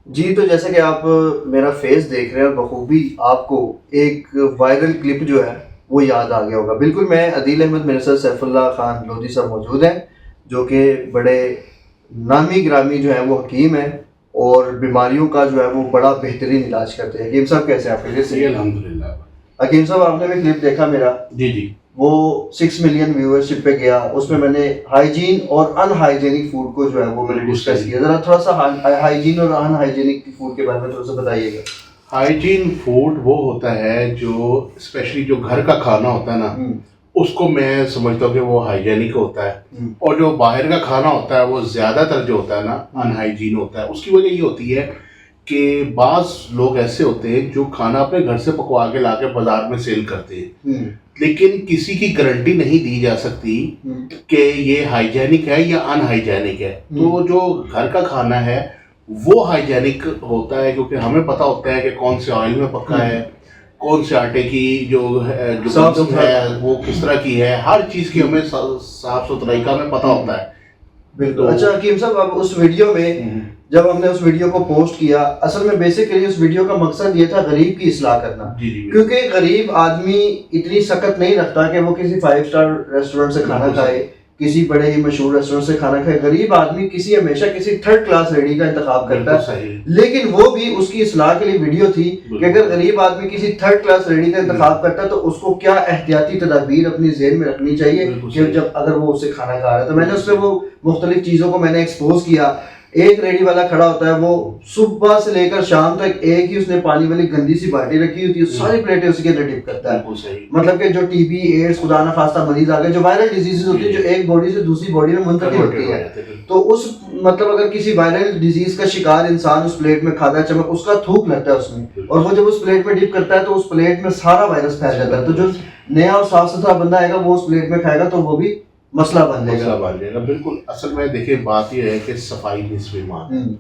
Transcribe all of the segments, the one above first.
جی تو جیسے کہ آپ میرا فیس دیکھ رہے ہیں اور بخوبی آپ کو ایک وائرل کلپ جو ہے وہ یاد آ گیا ہوگا. بالکل میں عدیل احمد، میرے ساتھ سیف اللہ خان لودھی صاحب موجود ہیں جو کہ بڑے نامی گرامی جو ہے وہ حکیم ہیں اور بیماریوں کا جو ہے وہ بڑا بہترین علاج کرتے ہیں. حکیم صاحب کیسے آپ؟ جی الحمد للہ. حکیم صاحب آپ نے بھی کلپ دیکھا میرا؟ جی جی. وہ 6 ملین ویورشپ پہ گیا. اس میں نے ہائیجین اور ان ہائیجینک فوڈ کو جو ہے وہ میں نے ڈسکس کیا. ذرا تھوڑا سا ہائیجین اور ان ہائیجینک فوڈ کے بارے میں تھوڑا سا بتائیے گا. ہائیجین فوڈ وہ ہوتا ہے جو اسپیشلی جو گھر کا کھانا ہوتا ہے نا اس کو میں سمجھتا ہوں کہ وہ ہائیجینک ہوتا ہے، اور جو باہر کا کھانا ہوتا ہے وہ زیادہ تر جو ہوتا ہے نا ان ہائیجین ہوتا ہے. اس کی وجہ یہ ہوتی ہے کہ بعض لوگ ایسے ہوتے ہیں جو کھانا اپنے گھر سے پکوا کے لا کے بازار میں سیل کرتے ہیں، لیکن کسی کی گارنٹی نہیں دی جا سکتی کہ یہ ہائیجینک ہے یا ان ہائیجینک ہے. تو جو گھر کا کھانا ہے وہ ہائیجینک ہوتا ہے کیونکہ ہمیں پتہ ہوتا ہے کہ کون سے آئل میں پکا ہے، کون سے آٹے کی جو گندم ہے وہ کس طرح کی ہے، ہر چیز کی ہمیں صاف ستھرائی کا ہمیں پتہ ہوتا ہے. بالکل. اچھا حکیم صاحب، اب اس ویڈیو میں جب ہم نے اس ویڈیو کو پوسٹ کیا، اصل میں بیسیکلی اس ویڈیو کا مقصد یہ تھا غریب کی اصلاح کرنا. کیونکہ غریب آدمی اتنی سخت نہیں رکھتا کہ وہ کسی 5 اسٹار ریسٹورنٹ سے کھانا کھائے، کسی بڑے ہی مشہور ریسٹورنٹ سے کھانا کھائے. غریب آدمی ہمیشہ کسی 3rd کلاس ریڈی کا انتخاب کرتا ہے. لیکن وہ بھی اس کی اصلاح کے لیے ویڈیو تھی کہ اگر غریب آدمی کسی 3rd کلاس ریڈی کا انتخاب کرتا ہے تو اس کو کیا احتیاطی تدابیر اپنی ذہن میں رکھنی چاہیے کہ جب اگر وہ اسے کھانا کھا رہا ہے. تو میں نے اس پہ وہ مختلف چیزوں کو میں نے ایکسپوز کیا. ایک ریڈی والا کھڑا ہوتا ہے، وہ صبح سے لے کر شام تک ایک ہی اس نے پانی والی گندی سی بالٹی رکھی ہوتی ہے، ساری پلیٹیں اسی کے اندر ڈپ کرتا ہے. مطلب کہ جو ٹی بی، ایڈس، خدا نہ خواستہ مریض آ گئے، جو وائرل ڈیزیز ہوتی ہے جو ایک باڈی سے دوسری باڈی میں منتقل ہوتی ہے، تو اس مطلب اگر کسی وائرل ڈیزیز کا شکار انسان اس پلیٹ میں کھاتا ہے، چمک اس کا تھوک لگتا ہے اس میں، اور وہ جب اس پلیٹ میں ڈپ کرتا ہے تو اس پلیٹ میں سارا وائرس پھیل جاتا ہے. تو جو نیا اور صاف ستھرا بندہ آئے گا وہ اس پلیٹ میں کھائے گا تو وہ بھی مسئلہ بن جائے گا. بالکل. اصل میں دیکھیں بات یہ ہے کہ صفائی نصف ایمان،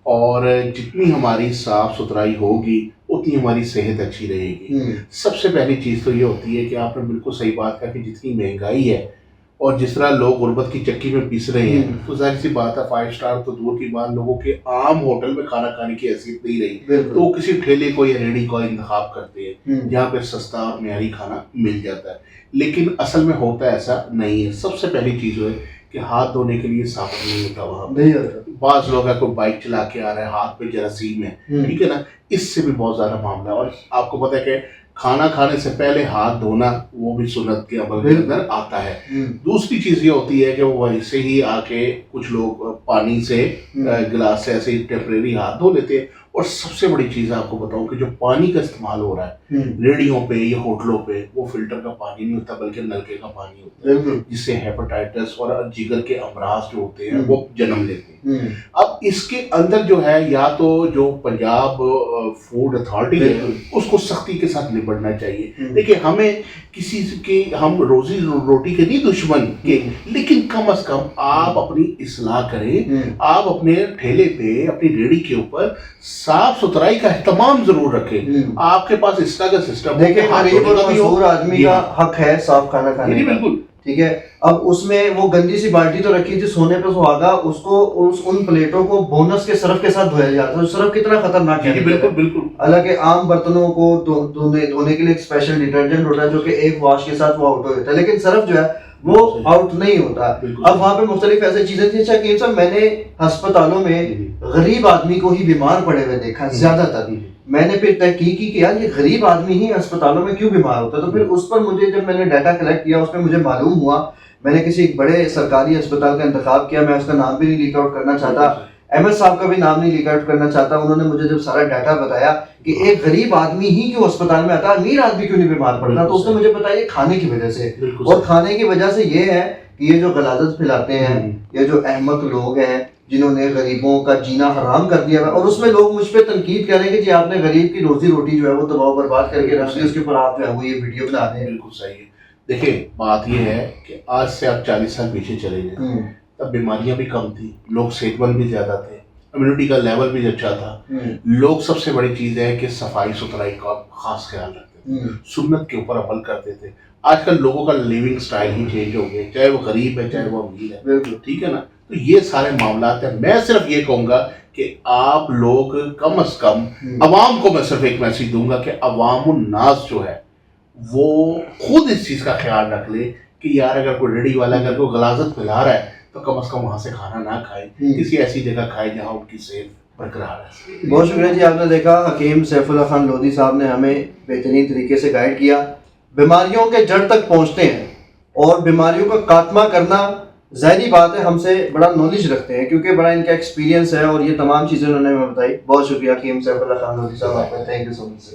اور جتنی ہماری صاف ستھرائی ہوگی اتنی ہماری صحت اچھی رہے گی. سب سے پہلی چیز تو یہ ہوتی ہے کہ آپ نے بالکل صحیح بات کہا کہ جتنی مہنگائی ہے اور جس طرح لوگ غربت کی چکی میں پیس رہے ہیں، تو ظاہر سی بات ہے 5 اسٹار تو دور کی بات، لوگوں کے عام ہوٹل میں کھانا کھانے کی حیثیت نہیں رہی، تو وہ کسی ٹھیلے کو یا ریڑھی کو انتخاب کرتے ہیں جہاں پہ سستا اور معیاری کھانا مل جاتا ہے. لیکن اصل میں ہوتا ایسا نہیں ہے. سب سے پہلی چیز ہے کہ ہاتھ دھونے کے لیے صابن نہیں ہوتا وہاں پہ. بعض لوگ ہے کوئی بائک چلا کے آ رہا ہے، ہاتھ پہ جراثیم ہے، ٹھیک ہے نا، اس سے بھی بہت زیادہ معاملہ ہے. اور آپ کو پتہ ہے کہ کھانا کھانے سے پہلے ہاتھ دھونا وہ بھی سنت کے عمل کے اندر آتا ہے. دوسری چیز یہ ہوتی ہے کہ وہ ویسے ہی آ کے کچھ لوگ پانی سے گلاس سے ایسے ہی ٹیمپریری ہاتھ دھو لیتے ہیں. اور سب سے بڑی چیز آپ کو بتاؤں کہ جو پانی کا استعمال ہو رہا ہے ریڑھیوں پہ یا ہوٹلوں پہ، وہ فلٹر کا پانی نہیں ہوتا بلکہ نلکے کا پانی ہوتا ہے، جس سے ہیپاٹائٹس اور جگر کے امراض جو ہوتے ہیں وہ جنم لیتے ہیں. اب اس کے اندر جو ہے یا تو جو پنجاب فوڈ اتھارٹی ہے اس کو سختی کے ساتھ نپٹنا چاہیے. دیکھیں ہمیں کسی کے، ہم روزی روٹی کے نہیں دشمن کے، لیکن کم از کم آپ اپنی اصلاح کریں. آپ اپنے ٹھیلے پہ، اپنی ریڑھی کے اوپر صاف ستھرائی کا اہتمام ضرور رکھیں. آپ کے پاس اس طرح کا سسٹم دیکھیں غریب اور مشہور آدمی کا حق ہے صاف کھانا کھانے کا، بالکل ٹھیک ہے. اب اس میں وہ گندی سی بالٹی تو رکھی تھی سونے پہ سہاگا، اس کو ان پلیٹوں کو بونس کے صرف کے ساتھ دھویا جاتا ہے. صرف کتنا خطرناک ہے. بالکل بالکل. حالانکہ عام برتنوں کو دھونے کے لیے ایک اسپیشل ڈٹرجنٹ ہوتا ہے جو کہ ایک واش کے ساتھ وہ آؤٹ ہو جاتا ہے، لیکن صرف جو ہے وہ آؤٹ نہیں ہوتا. اب وہاں پہ مختلف ایسی چیزیں تھیں. اچھا کہ صاحب میں نے ہسپتالوں میں غریب آدمی کو ہی بیمار پڑے ہوئے دیکھا زیادہ تر. میں نے پھر تحقیق کی کہ یار یہ غریب آدمی ہی ہسپتالوں میں کیوں بیمار ہوتا ہے. تو پھر اس پر مجھے جب میں نے ڈیٹا کلیکٹ کیا اس میں مجھے معلوم ہوا، میں نے کسی ایک بڑے سرکاری اسپتال کا انتخاب کیا، میں اس کا نام بھی نہیں لیک آؤٹ کرنا چاہتا، ایم ایس صاحب کا بھی نام نہیں لیک آؤٹ کرنا چاہتا. انہوں نے مجھے جب سارا ڈیٹا بتایا کہ ایک غریب آدمی ہی کیوں اسپتال میں آتا، امیر آدمی کیوں نہیں بیمار پڑتا، تو اس نے مجھے بتایا یہ کھانے کی وجہ سے. اور کھانے کی وجہ سے یہ ہے کہ یہ جو غلاظت پھیلاتے ہیں، یہ جو احمق لوگ ہیں جنہوں نے غریبوں کا جینا حرام کر دیا ہے، اور اس میں لوگ مجھ پہ تنقید کر رہے ہیں کہ جی آپ نے غریب کی روزی روٹی جو ہے وہ تباہ و برباد کر کے رکھ دی، اس کے اوپر آپ جو ہے وہ یہ ویڈیو بنا رہے ہیں. بالکل صحیح ہے. دیکھیں بات یہ ہے کہ آج سے آپ 40 سال پیچھے چلے جائیں، تب بیماریاں بھی کم تھیں، لوگ صحت مند بھی زیادہ تھے، امیونٹی کا لیول بھی اچھا تھا. لوگ سب سے بڑی چیز ہے کہ صفائی ستھرائی کا خاص خیال رکھتے تھے، سنت کے اوپر عمل کرتے تھے. آج کل لوگوں کا لیونگ سٹائل ہی چینج ہو گیا، چاہے وہ غریب ہے چاہے وہ امیر ہے، ٹھیک ہے نا. تو یہ سارے معاملات ہیں. میں صرف یہ کہوں گا کہ آپ لوگ کم از کم عوام کو میں صرف ایک میسج دوں گا کہ عوام الناس جو ہے وہ خود اس چیز کا خیال رکھ لے کہ یار اگر کوئی ریڑھی والا اگر کوئی غلاظت پلا رہا ہے تو کم از کم وہاں سے کھانا نہ کھائے، کسی ایسی جگہ کھائے جہاں ان کی صحت برقرار ہے۔ بہت شکریہ جی، آپ نے دیکھا حکیم سیف اللہ خان لودھی صاحب نے ہمیں بہترین طریقے سے گائیڈ کیا، بیماریوں کے جڑ تک پہنچتے ہیں اور بیماریوں کا خاتمہ کرنا ظاہری بات ہے ہم سے بڑا نالج رکھتے ہیں کیونکہ بڑا ان کا ایکسپیرینس ہے اور یہ تمام چیزیں انہوں نے ہمیں بتائی۔ بہت شکریہ حکیم سیف اللہ خان لودھی صاحب آپ کا، تھینک یو سو مچ۔